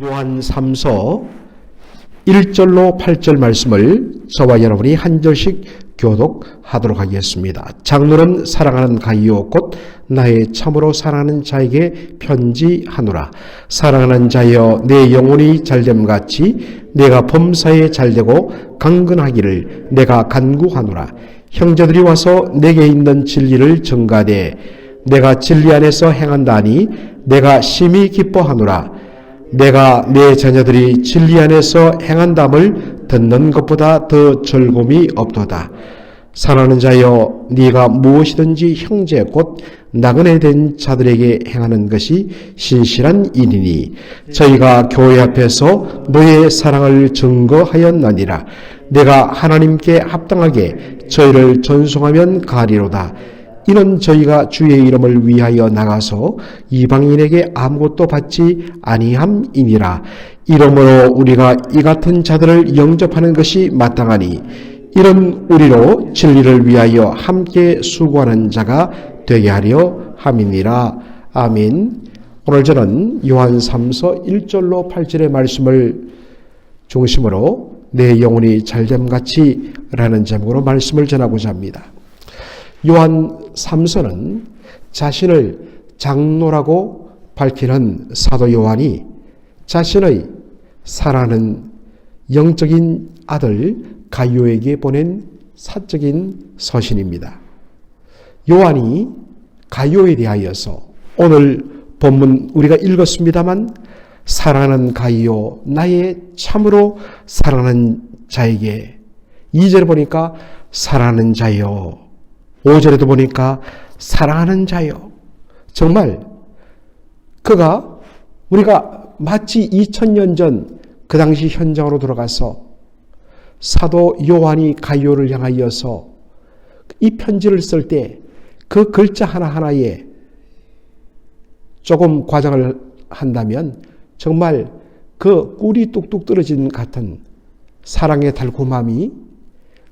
요한 3서 1절로 8절 말씀을 저와 여러분이 한 절씩 교독하도록 하겠습니다. 장로는 사랑하는 가이오 곧 나의 참으로 사랑하는 자에게 편지하노라. 사랑하는 자여 내 영혼이 잘됨같이 내가 범사에 잘되고 강건하기를 내가 간구하노라. 형제들이 와서 내게 있는 진리를 전가되 내가 진리 안에서 행한다니 내가 심히 기뻐하노라. 내가 내 자녀들이 진리 안에서 행한담을 듣는 것보다 더 즐거움이 없도다. 사랑하는 자여 네가 무엇이든지 형제 곧 나그네 된 자들에게 행하는 것이 신실한 일이니 저희가 교회 앞에서 너의 사랑을 증거하였나니라. 내가 하나님께 합당하게 저희를 전송하면 가리로다. 이는 저희가 주의 이름을 위하여 나가서 이방인에게 아무것도 받지 아니함이니라. 이러므로 우리가 이 같은 자들을 영접하는 것이 마땅하니 이런 우리로 진리를 위하여 함께 수고하는 자가 되게 하려 함이니라. 아멘. 오늘 저는 요한 3서 1절로 8절의 말씀을 중심으로 내 영혼이 잘됨같이 라는 제목으로 말씀을 전하고자 합니다. 요한 3서는 자신을 장로라고 밝히는 사도 요한이 자신의 사랑하는 영적인 아들 가이오에게 보낸 사적인 서신입니다. 요한이 가이오에 대하여서 오늘 본문 우리가 읽었습니다만 사랑하는 가이오 나의 참으로 사랑하는 자에게 2절에 보니까 사랑하는 자여 5절에도 보니까 사랑하는 자요. 정말 그가 우리가 마치 2000년 전 그 당시 현장으로 돌아가서 사도 요한이 가이오를 향하여서 이 편지를 쓸 때 그 글자 하나하나에 조금 과장을 한다면 정말 그 꿀이 뚝뚝 떨어진 같은 사랑의 달콤함이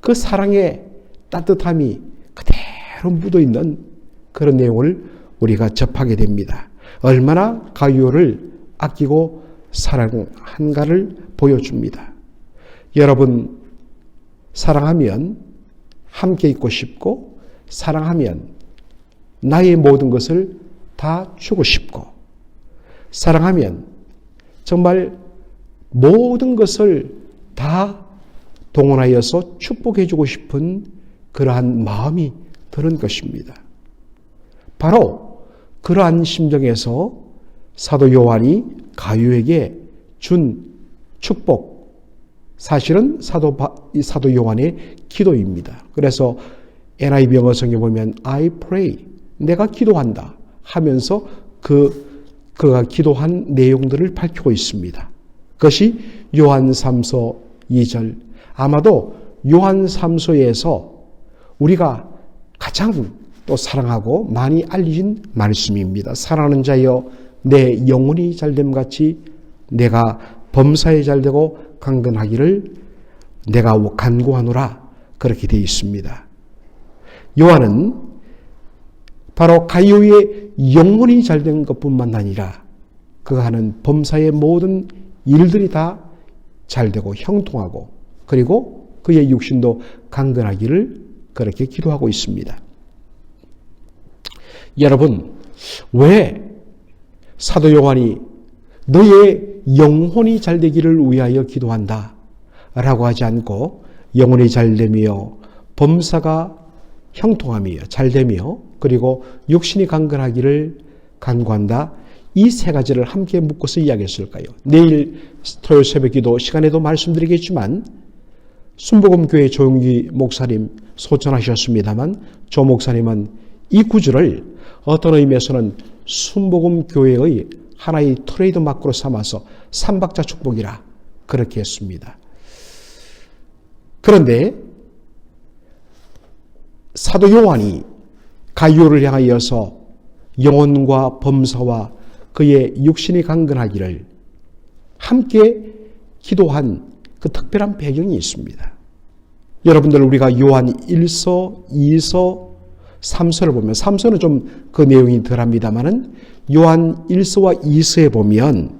그 사랑의 따뜻함이 그대로 묻어있는 그런 내용을 우리가 접하게 됩니다. 얼마나 가이오를 아끼고 사랑한가를 보여줍니다. 여러분 사랑하면 함께 있고 싶고 사랑하면 나의 모든 것을 다 주고 싶고 사랑하면 정말 모든 것을 다 동원하여서 축복해 주고 싶은 그러한 마음이 드는 것입니다. 바로 그러한 심정에서 사도 요한이 가이오에게 준 축복, 사실은 사도 요한의 기도입니다. 그래서 NIV 영어 성경에 보면 I pray, 내가 기도한다 하면서 그가 기도한 내용들을 밝히고 있습니다. 그것이 요한 3서 2절, 아마도 요한 3서에서 우리가 가장 또 사랑하고 많이 알려진 말씀입니다. 사랑하는 자여 내 영혼이 잘됨같이 내가 범사에 잘되고 강건하기를 내가 간구하노라 그렇게 되어 있습니다. 요한은 바로 가이오의 영혼이 잘된 것뿐만 아니라 그가 하는 범사의 모든 일들이 다 잘되고 형통하고 그리고 그의 육신도 강건하기를 그렇게 기도하고 있습니다. 여러분, 왜 사도 요한이 너의 영혼이 잘되기를 위하여 기도한다 라고 하지 않고 영혼이 잘되며 범사가 형통하며 잘되며 그리고 육신이 강건하기를 간구한다, 이 세 가지를 함께 묶어서 이야기했을까요? 내일 토요일 새벽기도 시간에도 말씀드리겠지만 순복음교회 조용기 목사님 소천하셨습니다만 조 목사님은 이 구절을 어떤 의미에서는 순복음교회의 하나의 트레이드 마크로 삼아서 삼박자 축복이라 그렇게 했습니다. 그런데 사도 요한이 가이오를 향하여서 영혼과 범사와 그의 육신이 강건하기를 함께 기도한 그 특별한 배경이 있습니다. 여러분들 우리가 요한 1서, 2서, 3서를 보면 3서는 좀 그 내용이 덜합니다만은 요한 1서와 2서에 보면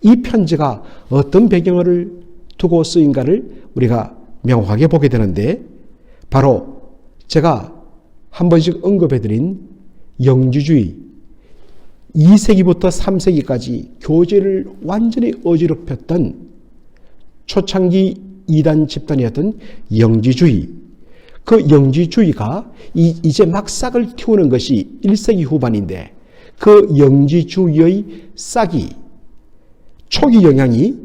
이 편지가 어떤 배경을 두고 쓰인가를 우리가 명확하게 보게 되는데, 바로 제가 한 번씩 언급해드린 영지주의, 2세기부터 3세기까지 교제를 완전히 어지럽혔던 초창기 이단 집단이었던 영지주의, 그 영지주의가 이제 막 싹을 틔우는 것이 1세기 후반인데, 그 영지주의의 싹이, 초기 영향이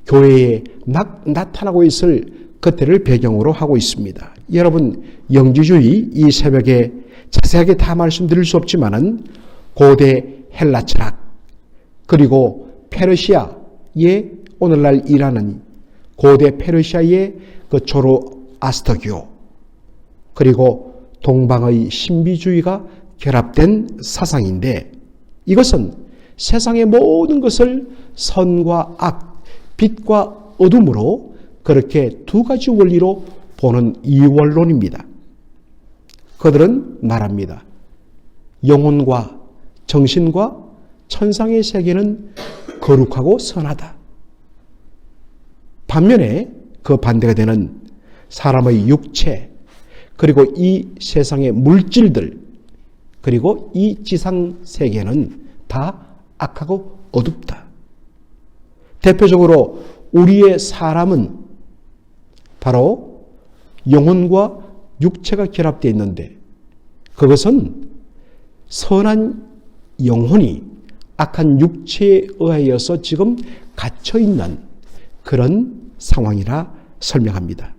교회에 막 나타나고 있을 그때를 배경으로 하고 있습니다. 여러분, 영지주의 이 새벽에 자세하게 다 말씀드릴 수 없지만은 고대 헬라 철학, 그리고 페르시아의 오늘날 일하는 고대 페르시아의 그 조로아스터교, 그리고 동방의 신비주의가 결합된 사상인데, 이것은 세상의 모든 것을 선과 악, 빛과 어둠으로 그렇게 두 가지 원리로 보는 이원론입니다. 그들은 말합니다. 영혼과 정신과 천상의 세계는 거룩하고 선하다. 반면에 그 반대가 되는 사람의 육체, 그리고 이 세상의 물질들, 그리고 이 지상 세계는 다 악하고 어둡다. 대표적으로 우리의 사람은 바로 영혼과 육체가 결합되어 있는데, 그것은 선한 영혼이 악한 육체에 의하여서 지금 갇혀있는 그런 상황이라 설명합니다.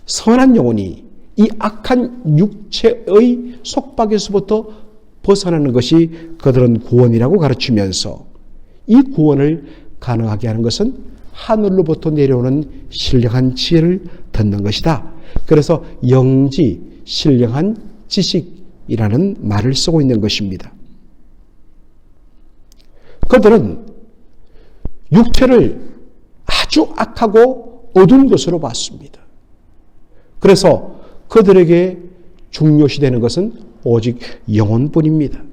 선한 영혼이 이 악한 육체의 속박에서부터 벗어나는 것이 그들은 구원이라고 가르치면서, 이 구원을 가능하게 하는 것은 하늘로부터 내려오는 신령한 지혜를 듣는 것이다. 그래서 영지, 신령한 지식이라는 말을 쓰고 있는 것입니다. 그들은 육체를 아주 악하고 어두운 것으로 봤습니다. 그래서 그들에게 중요시되는 것은 오직 영혼뿐입니다.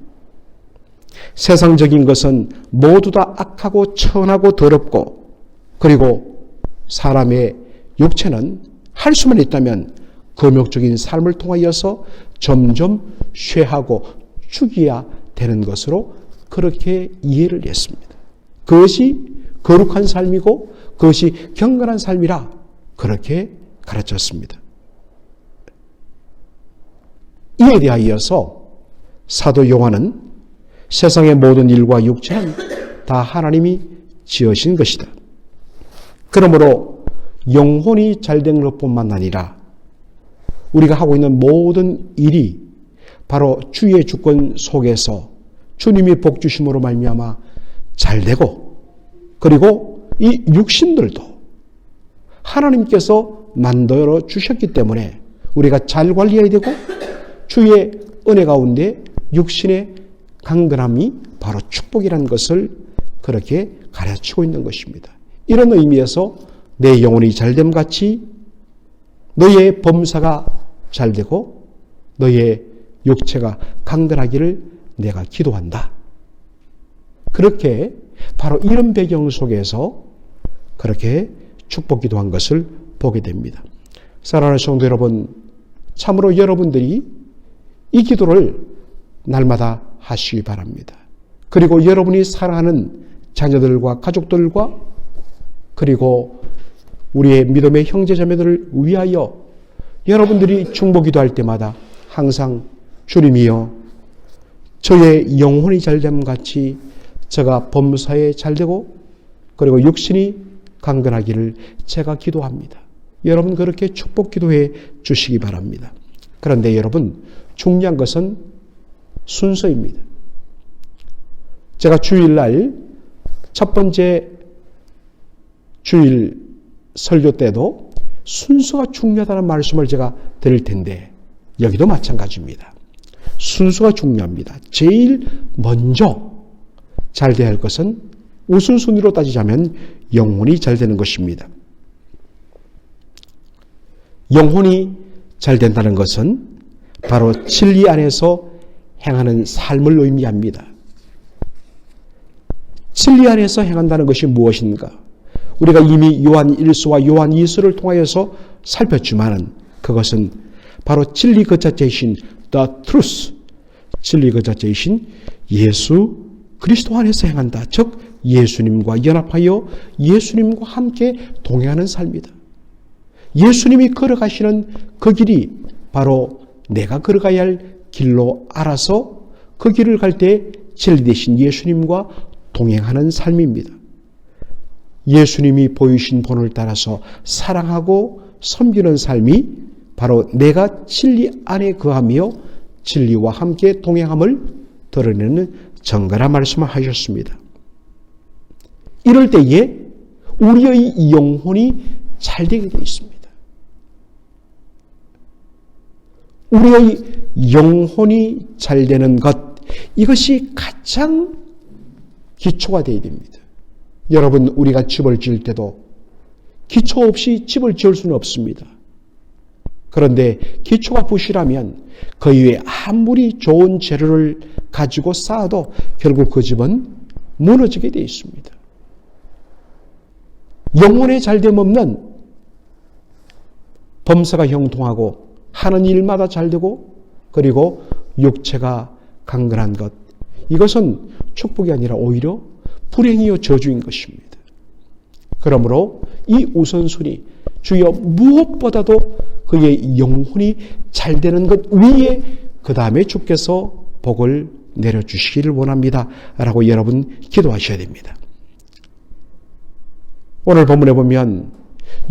세상적인 것은 모두 다 악하고 천하고 더럽고, 그리고 사람의 육체는 할 수만 있다면 금욕적인 삶을 통하여서 점점 쇠하고 죽여야 되는 것으로 그렇게 이해를 했습니다. 그것이 거룩한 삶이고 그것이 경건한 삶이라 그렇게 가르쳤습니다. 이에 대하여서 사도 요한은 세상의 모든 일과 육체는 다 하나님이 지으신 것이다. 그러므로 영혼이 잘된 것뿐만 아니라 우리가 하고 있는 모든 일이 바로 주의 주권 속에서 주님이 복 주심으로 말미암아 잘되고, 그리고 이 육신들도 하나님께서 만들어 주셨기 때문에 우리가 잘 관리해야 되고, 주의 은혜 가운데 육신의 강건함이 바로 축복이라는 것을 그렇게 가르치고 있는 것입니다. 이런 의미에서 내 영혼이 잘됨 같이 너의 범사가 잘되고 너의 육체가 강건하기를 내가 기도한다. 그렇게 바로 이런 배경 속에서 그렇게 축복 기도한 것을 보게 됩니다. 사랑하는 성도 여러분, 참으로 여러분들이 이 기도를 날마다 하시기 바랍니다. 그리고 여러분이 사랑하는 자녀들과 가족들과, 그리고 우리의 믿음의 형제자매들을 위하여 여러분들이 중보기도할 때마다 항상 주님이여, 저의 영혼이 잘됨 같이 제가 범사에 잘되고 그리고 육신이 강건하기를 제가 기도합니다. 여러분 그렇게 축복 기도해 주시기 바랍니다. 그런데 여러분, 중요한 것은 순서입니다. 제가 주일날 첫 번째 주일 설교 때도 순서가 중요하다는 말씀을 제가 드릴 텐데, 여기도 마찬가지입니다. 순서가 중요합니다. 제일 먼저 잘 돼야 할 것은 우선순위로 따지자면 영혼이 잘 되는 것입니다. 영혼이 잘 된다는 것은 바로 진리 안에서 행하는 삶을 의미합니다. 진리 안에서 행한다는 것이 무엇인가? 우리가 이미 요한 1서와 요한 2서를 통하여서 살폈지만은 그것은 바로 진리 그 자체이신 the truth, 진리 그 자체이신 예수 그리스도 안에서 행한다. 즉 예수님과 연합하여 예수님과 함께 동행하는 삶이다. 예수님이 걸어가시는 그 길이 바로 내가 걸어가야 할 길로 알아서 그 길을 갈 때 진리 되신 예수님과 동행하는 삶입니다. 예수님이 보이신 본을 따라서 사랑하고 섬기는 삶이 바로 내가 진리 안에 거하며 진리와 함께 동행함을 드러내는 정갈한 말씀을 하셨습니다. 이럴 때에 우리의 영혼이 잘되게 되어 있습니다. 우리의 영혼이 잘되는 것, 이것이 가장 기초가 되어야 됩니다. 여러분, 우리가 집을 지을 때도 기초 없이 집을 지을 수는 없습니다. 그런데 기초가 부실하면 그 위에 아무리 좋은 재료를 가지고 쌓아도 결국 그 집은 무너지게 되어 있습니다. 영혼에 잘됨 없는 범사가 형통하고 하는 일마다 잘되고 그리고 육체가 강건한 것, 이것은 축복이 아니라 오히려 불행이요 저주인 것입니다. 그러므로 이 우선순위, 주여 무엇보다도 그의 영혼이 잘되는 것 위에 그 다음에 주께서 복을 내려주시기를 원합니다 라고 여러분 기도하셔야 됩니다. 오늘 본문에 보면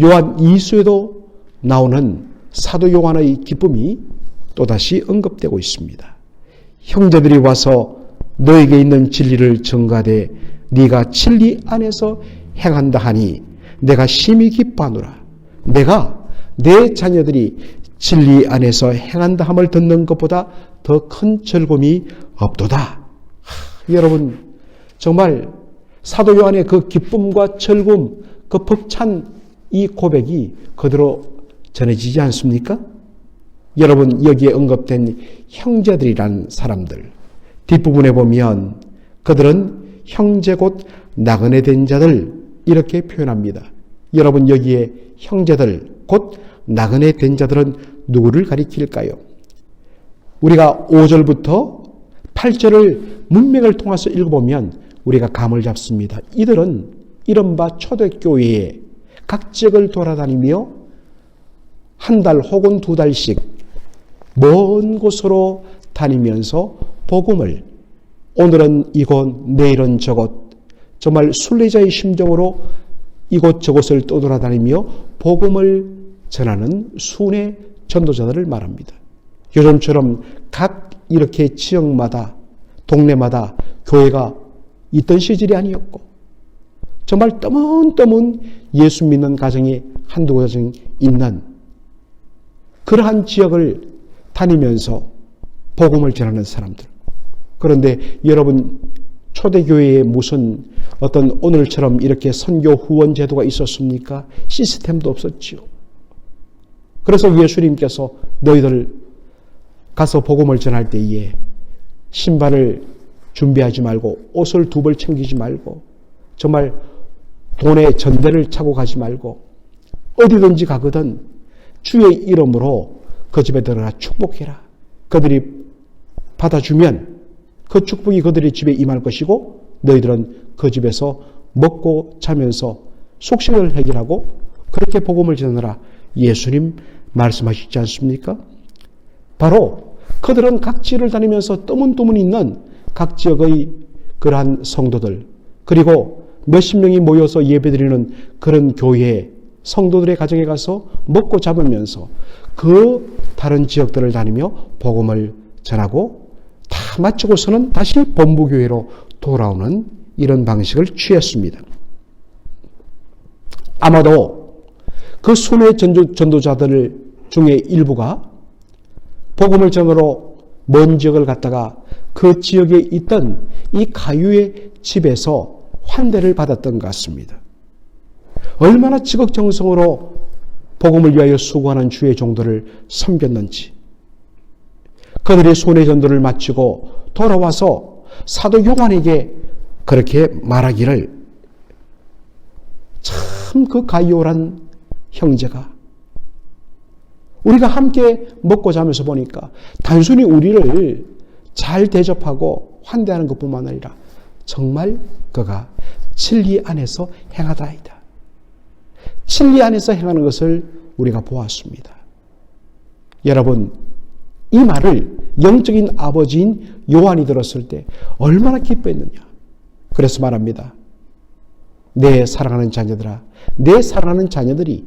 요한 2서에도 나오는 사도 요한의 기쁨이 또다시 언급되고 있습니다. 형제들이 와서 너에게 있는 진리를 증가하되 네가 진리 안에서 행한다 하니 내가 심히 기뻐하노라. 내가 내 자녀들이 진리 안에서 행한다 함을 듣는 것보다 더 큰 즐거움이 없도다. 여러분, 정말 사도 요한의 그 기쁨과 즐거움, 그 벅찬 이 고백이 그대로 전해지지 않습니까? 여러분, 여기에 언급된 형제들이란 사람들, 뒷부분에 보면 그들은 형제 곧 나그네 된 자들 이렇게 표현합니다. 여러분, 여기에 형제들 곧 나그네 된 자들은 누구를 가리킬까요? 우리가 5절부터 8절을 문맥을 통해서 읽어보면 우리가 감을 잡습니다. 이들은 이른바 초대교회에 각 지역을 돌아다니며 한 달 혹은 두 달씩 먼 곳으로 다니면서 복음을, 오늘은 이곳 내일은 저곳, 정말 순례자의 심정으로 이곳저곳을 떠돌아다니며 복음을 전하는 순회 전도자들을 말합니다. 요즘처럼 각 이렇게 지역마다 동네마다 교회가 있던 시절이 아니었고 정말 떠문떠문 예수 믿는 가정이 한두 가정 있는 그러한 지역을 다니면서 복음을 전하는 사람들. 그런데 여러분, 초대교회에 무슨 어떤 오늘처럼 이렇게 선교 후원 제도가 있었습니까? 시스템도 없었지요. 그래서 예수님께서 너희들 가서 복음을 전할 때에 신발을 준비하지 말고 옷을 두 벌 챙기지 말고 정말 돈에 전대를 차고 가지 말고 어디든지 가거든 주의 이름으로 그 집에 들어가 축복해라. 그들이 받아주면 그 축복이 그들의 집에 임할 것이고 너희들은 그 집에서 먹고 자면서 속식을 해결하고 그렇게 복음을 전하라. 예수님 말씀하시지 않습니까? 바로 그들은 각 지역을 다니면서 떠문떠문 있는 각 지역의 그러한 성도들, 그리고 몇십 명이 모여서 예배드리는 그런 교회 성도들의 가정에 가서 먹고 잡으면서 그 다른 지역들을 다니며 복음을 전하고 다 마치고서는 다시 본부교회로 돌아오는 이런 방식을 취했습니다. 아마도 그 순회 전도자들 중에 일부가 복음을 전하러 먼 지역을 갔다가 그 지역에 있던 이 가유의 집에서 환대를 받았던 것 같습니다. 얼마나 지극정성으로 복음을 위하여 수고하는 주의 종들을 섬겼는지. 그들의 손의 전도를 마치고 돌아와서 사도 요한에게 그렇게 말하기를 참 그 가이오란 형제가 우리가 함께 먹고 자면서 보니까 단순히 우리를 잘 대접하고 환대하는 것뿐만 아니라 정말 그가 진리 안에서 행하다이다. 진리 안에서 행하는 것을 우리가 보았습니다. 여러분, 이 말을 영적인 아버지인 요한이 들었을 때 얼마나 기뻐했느냐. 그래서 말합니다. 내 사랑하는 자녀들아, 내 사랑하는 자녀들이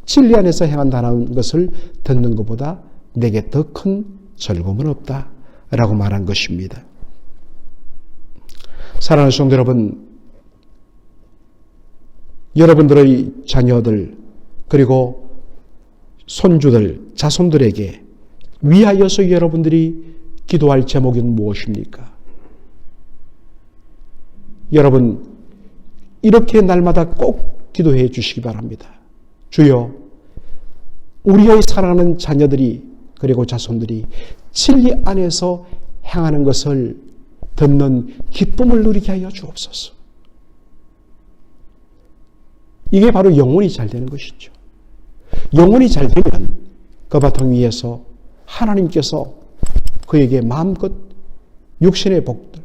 진리 안에서 행한다는 것을 듣는 것보다 내게 더 큰 즐거움은 없다 라고 말한 것입니다. 사랑하는 성도 여러분, 여러분들의 자녀들 그리고 손주들, 자손들에게 위하여서 여러분들이 기도할 제목은 무엇입니까? 여러분, 이렇게 날마다 꼭 기도해 주시기 바랍니다. 주여, 우리의 사랑하는 자녀들이 그리고 자손들이 진리 안에서 행하는 것을 듣는 기쁨을 누리게 하여 주옵소서. 이게 바로 영혼이 잘 되는 것이죠. 영혼이 잘 되면 그 바탕 위에서 하나님께서 그에게 마음껏 육신의 복들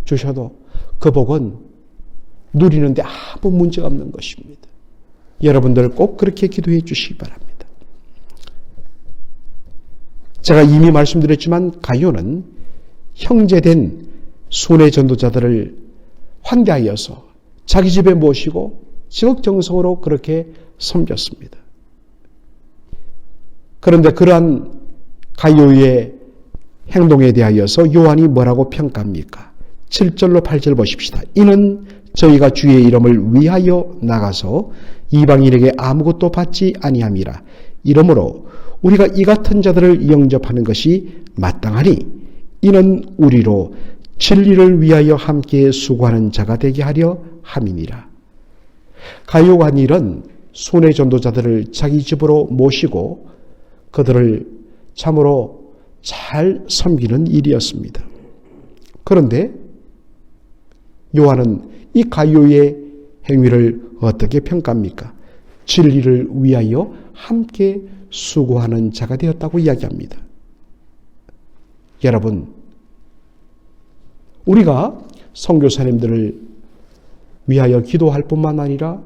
주셔도 그 복은 누리는데 아무 문제가 없는 것입니다. 여러분들 꼭 그렇게 기도해 주시기 바랍니다. 제가 이미 말씀드렸지만 가룟은 형제된 순회 전도자들을 환대하여서 자기 집에 모시고 지극정성으로 그렇게 섬겼습니다. 그런데 그러한 가룟의 행동에 대하여서 요한이 뭐라고 평가합니까? 7절로 8절 보십시다. 이는 저희가 주의 이름을 위하여 나가서 이방인에게 아무것도 받지 아니함이라. 이러므로 우리가 이 같은 자들을 영접하는 것이 마땅하니 이는 우리로 진리를 위하여 함께 수고하는 자가 되게 하려 함이니라. 가룟과 닐은 순회 전도자들을 자기 집으로 모시고 그들을 참으로 잘 섬기는 일이었습니다. 그런데 요한은 이 가룟의 행위를 어떻게 평가합니까? 진리를 위하여 함께 수고하는 자가 되었다고 이야기합니다. 여러분, 우리가 선교사님들을 위하여 기도할 뿐만 아니라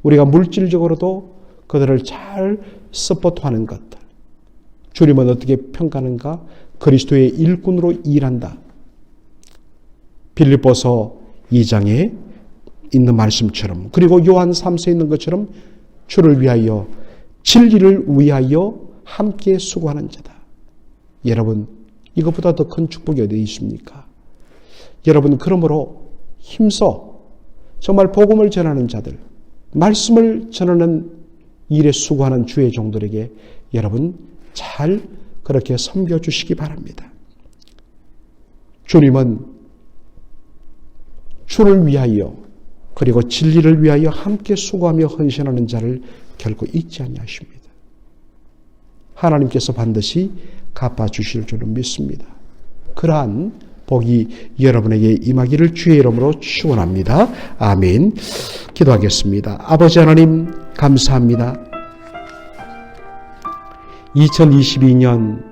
우리가 물질적으로도 그들을 잘 서포트하는 것들, 주님은 어떻게 평가하는가? 그리스도의 일꾼으로 일한다. 빌립보서 2장에 있는 말씀처럼, 그리고 요한 3서에 있는 것처럼 주를 위하여, 진리를 위하여 함께 수고하는 자다. 여러분, 이것보다 더 큰 축복이 어디 있습니까? 여러분, 그러므로 힘써 정말 복음을 전하는 자들, 말씀을 전하는 일에 수고하는 주의 종들에게 여러분 잘 그렇게 섬겨주시기 바랍니다. 주님은 주를 위하여 그리고 진리를 위하여 함께 수고하며 헌신하는 자를 결코 잊지 아니하십니다. 하나님께서 반드시 갚아주실 줄은 믿습니다. 그러한 복이 여러분에게 임하기를 주의 이름으로 축원합니다. 아멘. 기도하겠습니다. 아버지 하나님 감사합니다. 2022년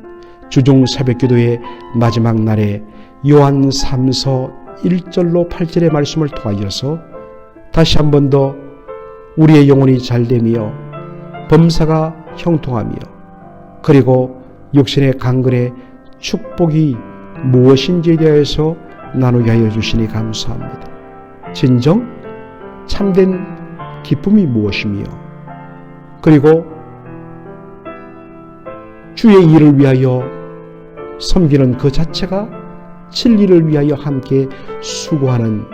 주중 새벽기도의 마지막 날에 요한 3서 1절로 8절의 말씀을 통하여서 다시 한 번 더 우리의 영혼이 잘되며 범사가 형통하며 그리고 육신의 강건의 축복이 무엇인지에 대해서 나누게 하여 주시니 감사합니다. 진정 참된 기쁨이 무엇이며 그리고 주의 일을 위하여 섬기는 그 자체가 진리를 위하여 함께 수고하는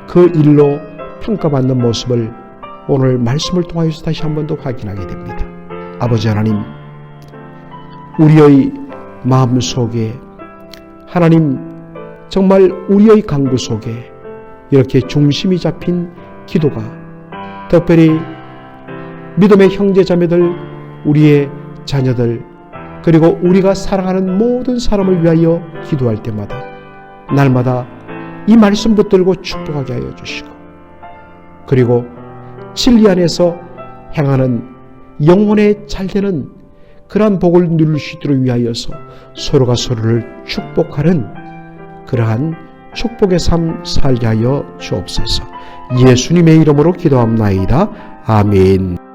그 일로 평가받는 모습을 오늘 말씀을 통하여서 다시 한 번 더 확인하게 됩니다. 아버지 하나님, 우리의 마음속에 하나님 정말 우리의 간구 속에 이렇게 중심이 잡힌 기도가 특별히 믿음의 형제자매들, 우리의 자녀들 그리고 우리가 사랑하는 모든 사람을 위하여 기도할 때마다 날마다 이 말씀 붙들고 축복하게 하여 주시고, 그리고 진리 안에서 행하는 영혼에 잘되는 그러한 복을 누릴 수 있도록 위하여서 서로가 서로를 축복하는 그러한 축복의 삶 살게 하여 주옵소서. 예수님의 이름으로 기도합나이다. 아멘.